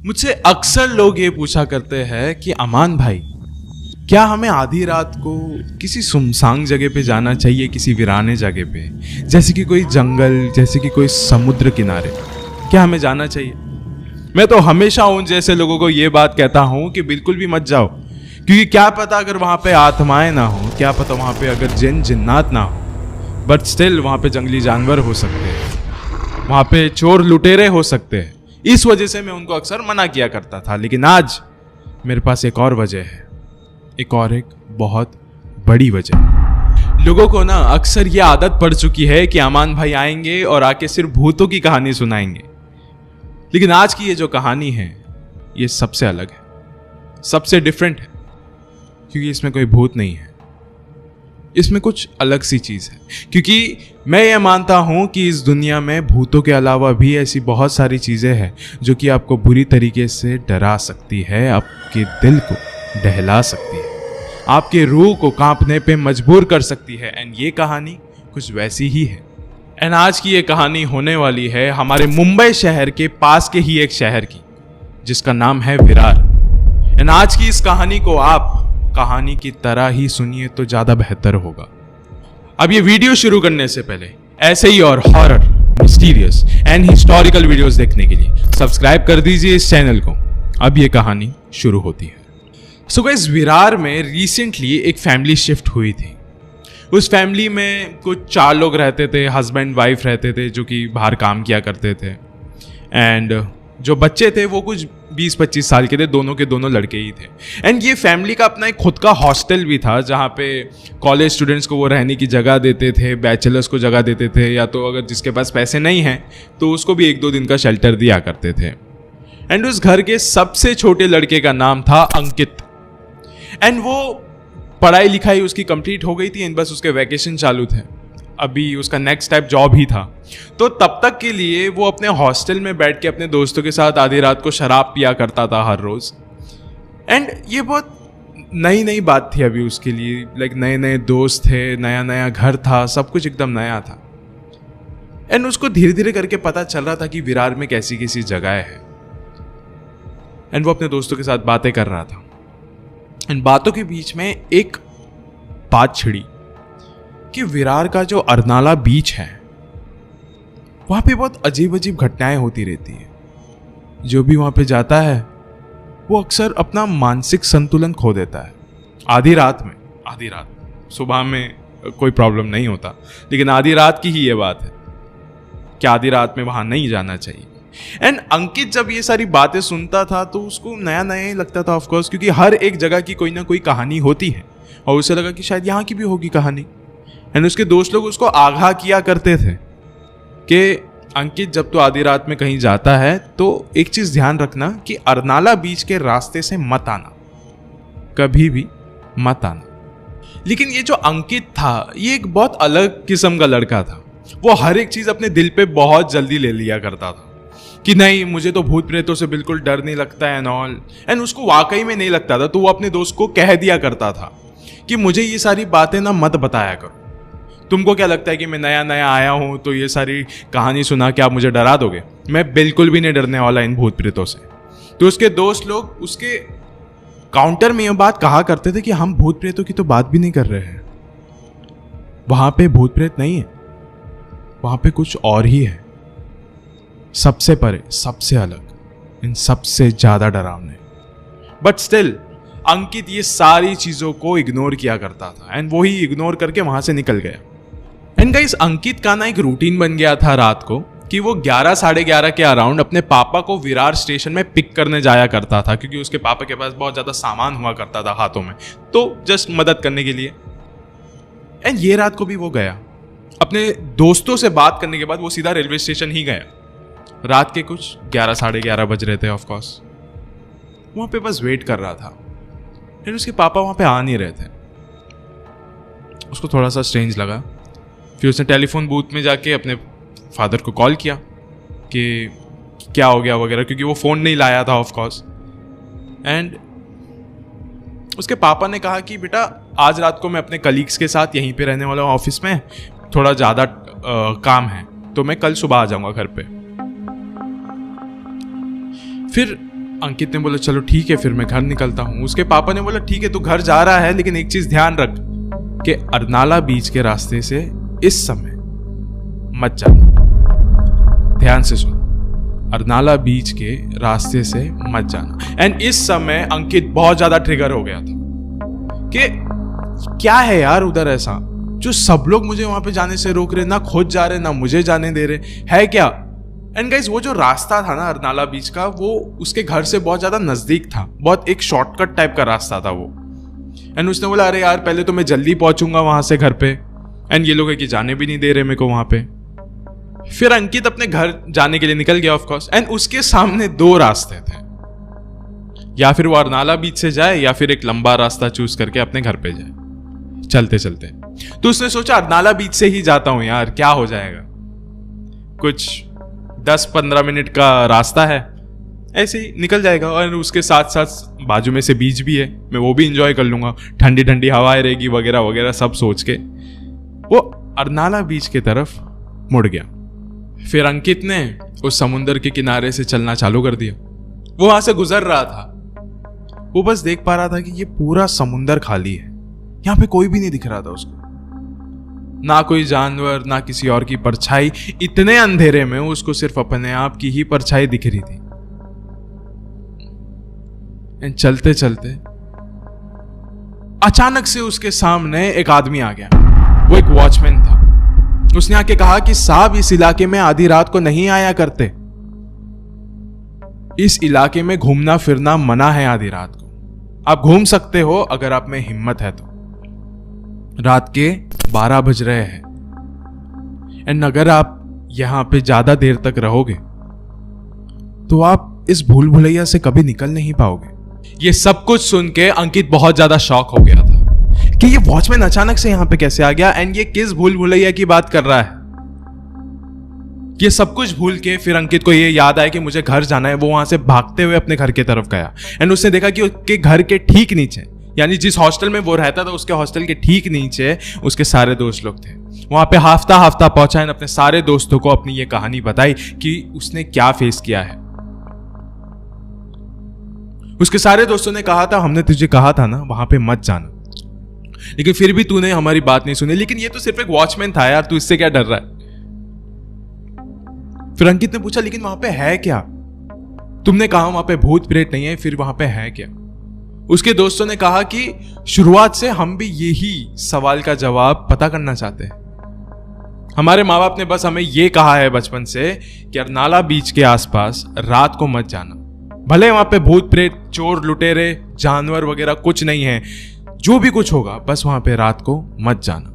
मुझसे अक्सर लोग ये पूछा करते हैं कि अमान भाई, क्या हमें आधी रात को किसी सुनसान जगह पे जाना चाहिए, किसी वीराने जगह पे, जैसे कि कोई जंगल, जैसे कि कोई समुद्र किनारे, क्या हमें जाना चाहिए? मैं तो हमेशा उन जैसे लोगों को ये बात कहता हूँ कि बिल्कुल भी मत जाओ, क्योंकि क्या पता अगर वहाँ पे आत्माएं ना हो, क्या पता वहाँ पे अगर जिन जिन्नात ना हो, बट स्टिल वहाँ पे जंगली जानवर हो सकते हैं, वहाँ पे चोर लुटेरे हो सकते हैं। इस वजह से मैं उनको अक्सर मना किया करता था। लेकिन आज मेरे पास एक और वजह है, एक बहुत बड़ी वजह। लोगों को ना अक्सर ये आदत पड़ चुकी है कि अमान भाई आएंगे और आके सिर्फ भूतों की कहानी सुनाएंगे। लेकिन आज की ये जो कहानी है ये सबसे अलग है, सबसे डिफरेंट है, क्योंकि इसमें कोई भूत नहीं है, इसमें कुछ अलग सी चीज है। क्योंकि मैं ये मानता हूं कि इस दुनिया में भूतों के अलावा भी ऐसी बहुत सारी चीजें हैं जो कि आपको बुरी तरीके से डरा सकती है, आपके दिल को दहला सकती है, आपके रूह को कांपने पे मजबूर कर सकती है। एंड ये कहानी कुछ वैसी ही है। एंड आज की ये कहानी होने वाली है हमारे मुंबई शहर के पास के ही एक शहर की, जिसका नाम है विरार। एंड आज की इस कहानी को आप कहानी की तरह ही सुनिए तो ज्यादा बेहतर होगा। अब ये वीडियो शुरू करने से पहले ऐसे ही और horror, mysterious and historical videos देखने के लिए सब्सक्राइब कर दीजिए इस चैनल को। अब ये कहानी शुरू होती है। सो गाइस, विरार में रिसेंटली एक फैमिली शिफ्ट हुई थी। उस फैमिली में कुछ 4 लोग रहते थे, हस्बैंड वाइफ रहते थे जो कि बाहर काम किया करते थे। एंड जो बच्चे थे वो कुछ 20-25 साल के थे, दोनों के दोनों लड़के ही थे। एंड ये फैमिली का अपना एक खुद का हॉस्टल भी था, जहाँ पे कॉलेज स्टूडेंट्स को वो रहने की जगह देते थे, बैचलर्स को जगह देते थे, या तो अगर जिसके पास पैसे नहीं हैं तो उसको भी 1-2 दिन का शेल्टर दिया करते थे। एंड उस घर के सबसे छोटे लड़के का नाम था अंकित। एंड वो पढ़ाई लिखाई उसकी कंप्लीट हो गई थी एंड बस उसके वैकेशन चालू थे। अभी उसका नेक्स्ट टाइप जॉब ही था। तो तब तक के लिए वो अपने हॉस्टल में बैठ के अपने दोस्तों के साथ आधी रात को शराब पिया करता था हर रोज। एंड ये बहुत नई बात थी अभी उसके लिए। लाइक नए दोस्त थे, नया घर था, सब कुछ एकदम नया था। एंड उसको धीरे धीरे करके पता चल रहा था कि विरार में कैसी कैसी जगह है। एंड वो अपने दोस्तों के साथ बातें कर रहा था। इन बातों के बीच में एक बात छिड़ी कि विरार का जो अरनाला बीच है वहां पे बहुत अजीब घटनाएं होती रहती है। जो भी वहां पे जाता है वो अक्सर अपना मानसिक संतुलन खो देता है आधी रात में। सुबह में कोई प्रॉब्लम नहीं होता, लेकिन आधी रात की ही ये बात है कि आधी रात में वहां नहीं जाना चाहिए। एंड अंकित जब ये सारी बातें सुनता था तो उसको नया ही लगता था, ऑफ कोर्स, क्योंकि हर एक जगह की कोई ना कोई कहानी होती है और उसे लगा कि शायद यहाँ की भी होगी कहानी। एंड उसके दोस्त लोग उसको आगाह किया करते थे कि अंकित, जब तो आधी रात में कहीं जाता है तो एक चीज ध्यान रखना कि अरनाला बीच के रास्ते से मत आना, कभी भी मत आना। लेकिन ये जो अंकित था ये एक बहुत अलग किस्म का लड़का था। वो हर एक चीज अपने दिल पे बहुत जल्दी ले लिया करता था कि नहीं, मुझे तो भूत प्रेतों से बिल्कुल डर नहीं लगता है एंड ऑल। एंड उसको वाकई में नहीं लगता था, तो वो अपने दोस्त को कह दिया करता था कि मुझे ये सारी बातें ना मत बताया करो। तुमको क्या लगता है कि मैं नया आया हूं तो ये सारी कहानी सुना के आप मुझे डरा दोगे? मैं बिल्कुल भी नहीं डरने वाला इन भूत प्रेतों से। तो उसके दोस्त लोग उसके काउंटर में ये बात कहा करते थे कि हम भूत प्रेतों की तो बात भी नहीं कर रहे हैं, वहां पे भूत प्रेत नहीं है, वहां पे कुछ और ही है, सबसे परे, सबसे अलग, इन सबसे ज्यादा डरावने। बट स्टिल अंकित ये सारी चीजों को इग्नोर किया करता था एंड वो ही इग्नोर करके वहां से निकल गया। एंड गाइस, अंकित का ना एक रूटीन बन गया था रात को कि वो 11-11:30 के अराउंड अपने पापा को विरार स्टेशन में पिक करने जाया करता था, क्योंकि उसके पापा के पास बहुत ज्यादा सामान हुआ करता था हाथों में, तो जस्ट मदद करने के लिए। एंड ये रात को भी वो गया। अपने दोस्तों से बात करने के बाद वो सीधा रेलवे स्टेशन ही गया। रात के कुछ 11-11:30 बज रहे थे, ऑफ कोर्स। वहां पे बस वेट कर रहा था। फिर उसके पापा वहां पे आ नहीं रहे थे। उसको थोड़ा सा स्ट्रेंज लगा। फिर उसने टेलीफोन बूथ में जाके अपने फादर को कॉल किया कि क्या हो गया वगैरह, क्योंकि वो फोन नहीं लाया था, ऑफ कोर्स। एंड उसके पापा ने कहा कि बेटा, आज रात को मैं अपने कलीग्स के साथ यहीं पे रहने वाला हूँ ऑफिस में, थोड़ा ज़्यादा काम है, तो मैं कल सुबह आ जाऊँगा घर पे। फिर अंकित ने बोला चलो ठीक है फिर मैं घर निकलता हूँ। उसके पापा ने बोला ठीक है तू घर जा रहा है, लेकिन एक चीज ध्यान रख कि अरनाला बीच के रास्ते से इस समय मत जाना। ध्यान से सुन, अरनाला बीच के रास्ते से मत जाना। एंड इस समय अंकित बहुत ज्यादा ट्रिगर हो गया था कि क्या है यार उधर ऐसा जो सब लोग मुझे वहां पे जाने से रोक रहे, ना खुद जा रहे ना मुझे जाने दे रहे, है क्या। एंड गाइस वो जो रास्ता था ना अरनाला बीच का, वो उसके घर से बहुत ज्यादा नजदीक था, बहुत एक शॉर्टकट टाइप का रास्ता था वो। एंड उसने बोला अरे यार पहले तो मैं जल्दी पहुंचूंगा वहां से घर पे, एंड ये लोग है कि जाने भी नहीं दे रहे मेरे को वहां पे। फिर अंकित अपने घर जाने के लिए निकल गया ऑफ कोर्स। एंड उसके सामने दो रास्ते थे, या फिर वो अरनाला बीच से जाए या फिर एक लंबा रास्ता चूज करके अपने घर पे जाए चलते चलते। तो उसने सोचा अरनाला बीच से ही जाता हूं यार, क्या हो जाएगा, कुछ 10-15 मिनट का रास्ता है, ऐसे ही निकल जाएगा। और उसके साथ साथ बाजू में से बीच भी है, मैं वो भी इंजॉय कर लूंगा, ठंडी ठंडी हवाएं रहेगी वगैरह वगैरह सब सोच के वो अरनाला बीच की तरफ मुड़ गया। फिर अंकित ने उस समुंदर के किनारे से चलना चालू कर दिया। वो वहां से गुजर रहा था, वो बस देख पा रहा था कि ये पूरा समुंदर खाली है, यहां पे कोई भी नहीं दिख रहा था उसको, ना कोई जानवर ना किसी और की परछाई। इतने अंधेरे में उसको सिर्फ अपने आप की ही परछाई दिख रही थी। चलते चलते अचानक से उसके सामने एक आदमी आ गया, वो एक वॉचमैन था। उसने आके कहा कि साहब इस इलाके में आधी रात को नहीं आया करते, इस इलाके में घूमना फिरना मना है आधी रात को, आप घूम सकते हो अगर आप में हिम्मत है तो। रात के 12 बज रहे हैं, एंड अगर आप यहां पे ज्यादा देर तक रहोगे तो आप इस भूल भुलैया से कभी निकल नहीं पाओगे। ये सब कुछ सुन के अंकित बहुत ज्यादा शॉक हो गया था कि ये वॉचमैन अचानक से यहां पे कैसे आ गया, एंड ये किस भूल भुलैया की बात कर रहा है। ये सब कुछ भूल के फिर अंकित को ये याद आया कि मुझे घर जाना है। वो वहां से भागते हुए अपने घर की तरफ गया, एंड उसने देखा कि उसके घर के ठीक नीचे, यानी जिस हॉस्टल में वो रहता था उसके हॉस्टल के ठीक नीचे उसके सारे दोस्त लोग थे। वहां पे हाफता हाफता पहुंचा और अपने सारे दोस्तों को अपनी ये कहानी बताई कि उसने क्या फेस किया है। उसके सारे दोस्तों ने कहा था हमने तुझे कहा था ना वहां पे मत जाना, लेकिन फिर भी तूने हमारी बात नहीं सुनी। लेकिन ये तो सिर्फ एक वॉचमैन था यार, तू इससे क्या डर रहा है। फिर अंकित ने पूछा लेकिन वहां पे है क्या, तुमने कहा वहां पे भूत प्रेत नहीं है, फिर वहां पे है क्या। उसके दोस्तों ने कहा कि शुरुआत से हम भी यही सवाल का जवाब पता करना चाहते हैं। हमारे माँ बाप ने बस हमें यह कहा है बचपन से कि अरनाला बीच के आसपास रात को मत जाना, भले वहां पे भूत प्रेत चोर लुटेरे जानवर वगैरह कुछ नहीं है, जो भी कुछ होगा बस वहां पे रात को मत जाना।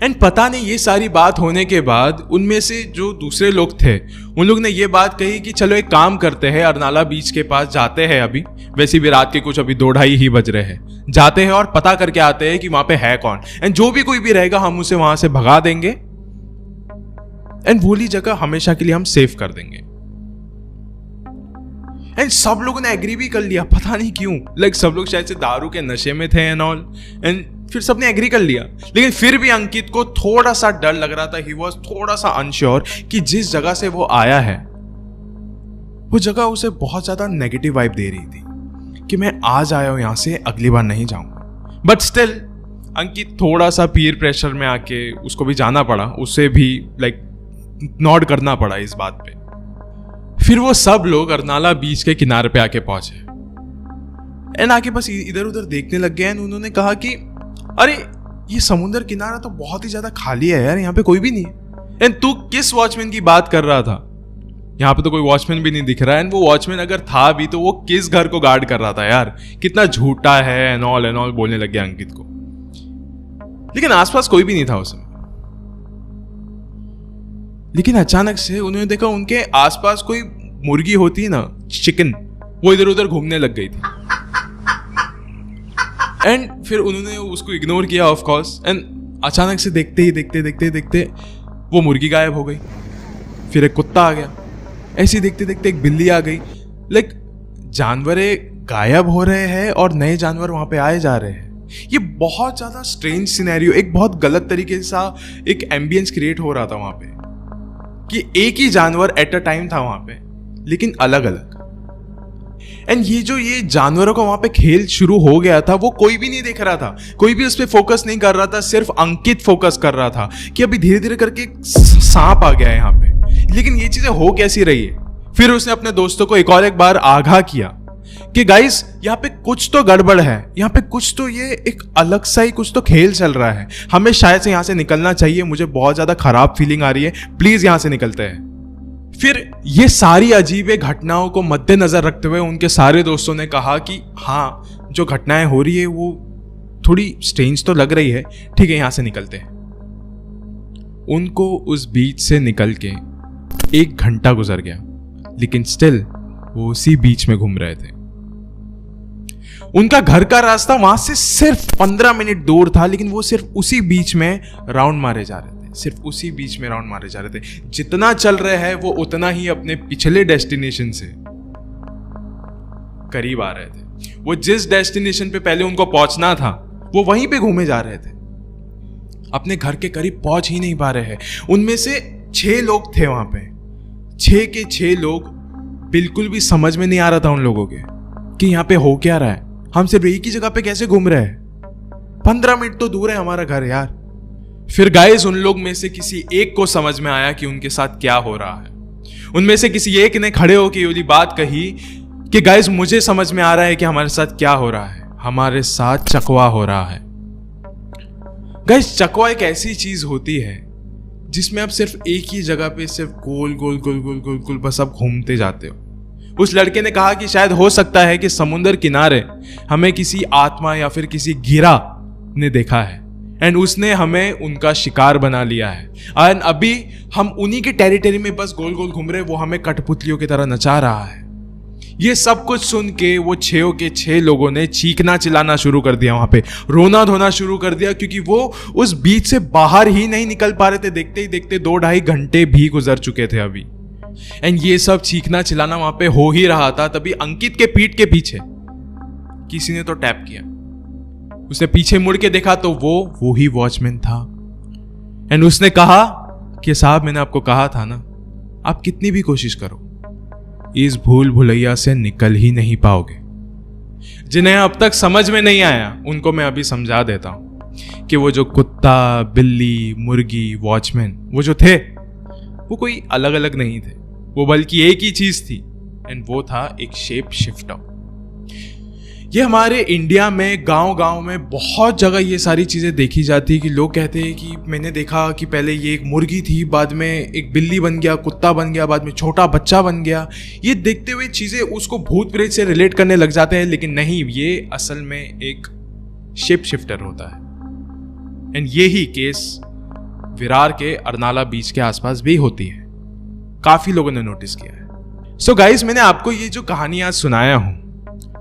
एंड पता नहीं ये सारी बात होने के बाद उनमें से जो दूसरे लोग थे उन लोग ने ये बात कही कि चलो एक काम करते हैं, अरनाला बीच के पास जाते हैं, अभी वैसे भी रात के कुछ अभी 2-2:30 ही बज रहे हैं, जाते हैं और पता करके आते हैं कि वहां पे है कौन, एंड जो भी कोई भी रहेगा हम उसे वहां से भगा देंगे एंड वोली जगह हमेशा के लिए हम सेव कर देंगे। एंड सब लोगों ने एग्री भी कर लिया, पता नहीं क्यों, लाइक सब लोग शायद से दारू के नशे में थे एंड ऑल, एंड फिर सबने एग्री कर लिया। लेकिन फिर भी अंकित को थोड़ा सा डर लग रहा था, ही वॉज थोड़ा सा अनश्योर कि जिस जगह से वो आया है वो जगह उसे बहुत ज्यादा नेगेटिव वाइब दे रही थी कि मैं आज आया हूं यहां से, अगली बार नहीं जाऊंगा। बट स्टिल अंकित थोड़ा सा पीयर प्रेशर में आके उसको भी जाना पड़ा, उसे भी लाइक नॉड करना पड़ा इस बात पे। फिर वो सब लोग अरनाला बीच के किनारे पे आके पहुंचे एंड आके बस इधर उधर देखने लग गए एंड उन्होंने कहा कि अरे ये समुद्र किनारा तो बहुत ही ज्यादा खाली है यार, यहाँ पे कोई भी नहीं है। एंड तू किस वॉचमैन की बात कर रहा था, यहाँ पे तो कोई वॉचमैन भी नहीं दिख रहा है, एंड वो वॉचमैन अगर था भी तो वो किस घर को गार्ड कर रहा था यार, कितना झूठा है एंड ऑल बोलने लग गया अंकित को। लेकिन आसपास कोई भी नहीं था उस समय। लेकिन अचानक से उन्होंने देखा उनके आसपास कोई मुर्गी होती है ना, चिकन, वो इधर उधर घूमने लग गई थी। एंड फिर उन्होंने उसको इग्नोर किया ऑफ कोर्स, एंड अचानक से देखते वो मुर्गी गायब हो गई। फिर एक कुत्ता आ गया, ऐसे ही देखते एक बिल्ली आ गई। लाइक जानवर गायब हो रहे हैं और नए जानवर वहां पे आए जा रहे हैं। ये बहुत ज्यादा स्ट्रेंज सिनेरियो, एक बहुत गलत तरीके से एक एम्बियंस क्रिएट हो रहा था वहां पे कि एक ही जानवर एट अ टाइम था वहां पे, लेकिन अलग अलग। एंड ये जानवरों का वहां पे खेल शुरू हो गया था, वो कोई भी नहीं देख रहा था, कोई भी उस पर फोकस नहीं कर रहा था, सिर्फ अंकित फोकस कर रहा था कि अभी धीरे धीरे करके सांप आ गया है यहाँ पे। लेकिन ये चीजें हो कैसी रही है? फिर उसने अपने दोस्तों को एक बार आगाह किया कि गाइस यहाँ पे कुछ तो गड़बड़ है, यहाँ पे कुछ तो ये एक अलग सा ही कुछ तो खेल चल रहा है, हमें शायद से यहाँ से निकलना चाहिए, मुझे बहुत ज्यादा खराब फीलिंग आ रही है, प्लीज यहाँ से निकलते हैं। फिर ये सारी अजीब घटनाओं को मद्देनजर रखते हुए उनके सारे दोस्तों ने कहा कि हाँ, जो घटनाएं हो रही है वो थोड़ी स्ट्रेंज तो लग रही है, ठीक है यहाँ से निकलते हैं। उनको उस बीच से निकल के 1 घंटा गुजर गया, लेकिन स्टिल वो उसी बीच में घूम रहे थे। उनका घर का रास्ता वहां से सिर्फ 15 मिनट दूर था, लेकिन वो सिर्फ उसी बीच में राउंड मारे जा रहे थे, सिर्फ उसी बीच में राउंड मारे जा रहे थे। जितना चल रहे हैं वो उतना ही अपने पिछले डेस्टिनेशन से करीब आ रहे थे। वो जिस डेस्टिनेशन पे पहले उनको पहुंचना था वो वहीं पे घूमे जा रहे थे, अपने घर के करीब पहुंच ही नहीं पा रहे हैं। उनमें से 6 लोग थे वहां पे, 6 के 6 लोग बिल्कुल भी समझ में नहीं आ रहा था उन लोगों के कि यहाँ पे हो क्या रहा है, हम सिर्फ एक ही जगह पे कैसे घूम रहे हैं, 15 मिनट तो दूर है हमारा घर यार। फिर गाइस उन लोग में से किसी एक को समझ में आया कि उनके साथ क्या हो रहा है। उनमें से किसी एक ने खड़े होकर ये बात कही कि गाइस मुझे समझ में आ रहा है कि हमारे साथ क्या हो रहा है, हमारे साथ चकवा हो रहा है। गाइस चकवा एक ऐसी चीज होती है जिसमें आप सिर्फ एक ही जगह पे सिर्फ गोल गोल गोल गोल गोल गोल बस आप घूमते जाते हो। उस लड़के ने कहा कि शायद हो सकता है कि समुद्र किनारे हमें किसी आत्मा या फिर किसी गिरा ने देखा है एंड उसने हमें उनका शिकार बना लिया है, एंड अभी हम उन्हीं के टेरिटरी में बस गोल गोल घूम रहे, वो हमें कठपुतलियों की तरह नचा रहा है। ये सब कुछ सुन के वो 6 के 6 लोगों ने चीखना चिल्लाना शुरू कर दिया, वहां पे रोना धोना शुरू कर दिया, क्योंकि वो उस बीच से बाहर ही नहीं निकल पा रहे थे। देखते ही देखते 2-2.5 घंटे भी गुजर चुके थे अभी, एंड ये सब चीखना चिल्लाना वहां पे हो ही रहा था। तभी अंकित के पीठ के पीछे किसी ने तो टैप किया। उसने पीछे मुड़ के देखा तो वो ही वॉचमैन था, एंड उसने कहा कि साहब मैंने आपको कहा था ना, आप कितनी भी कोशिश करो इस भूल भुलैया से निकल ही नहीं पाओगे। जिन्हें अब तक समझ में नहीं आया उनको मैं अभी समझा देता हूं कि वो जो कुत्ता, बिल्ली, मुर्गी, वॉचमैन वो जो थे वो कोई अलग अलग नहीं थे, वो बल्कि एक ही चीज थी, एंड वो था एक शेप शिफ्टर। ये हमारे इंडिया में गांव गांव में बहुत जगह ये सारी चीजें देखी जाती है कि लोग कहते हैं कि मैंने देखा कि पहले ये एक मुर्गी थी, बाद में एक बिल्ली बन गया, कुत्ता बन गया, बाद में छोटा बच्चा बन गया। ये देखते हुए चीजें उसको भूत प्रेत से रिलेट करने लग जाते हैं, लेकिन नहीं, ये असल में एक शेप शिफ्टर होता है। एंड ये ही केस विरार के अरनाला बीच के आसपास भी होती है, काफी लोगों ने नोटिस किया है। सो गाइस, मैंने आपको ये जो कहानी आज सुनाया हूं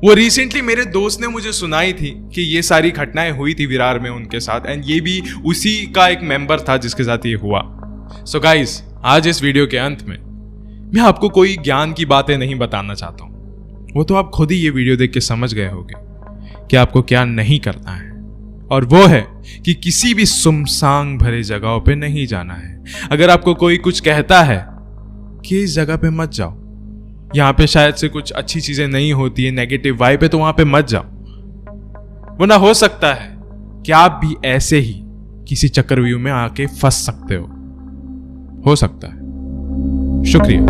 वो रिसेंटली मेरे दोस्त ने मुझे सुनाई थी कि ये सारी घटनाएं हुई थी विरार में उनके साथ, एंड ये भी उसी का एक मेंबर था जिसके साथ ये हुआ। सो गाइस, आज इस वीडियो के अंत में मैं आपको कोई ज्ञान की बातें नहीं बताना चाहता हूं, वो तो आप खुद ही ये वीडियो देख के समझ गए होंगे कि आपको क्या नहीं करना है, और वो है कि किसी भी सुमसाम भरे जगहों पे नहीं जाना है। अगर आपको कोई कुछ कहता है कि इस जगह पे मत जाओ, यहाँ पे शायद से कुछ अच्छी चीजें नहीं होती है, नेगेटिव वाइब है, तो वहां पे मत जाओ, वरना हो सकता है कि आप भी ऐसे ही किसी चक्रव्यूह में आके फंस सकते हो सकता है। शुक्रिया।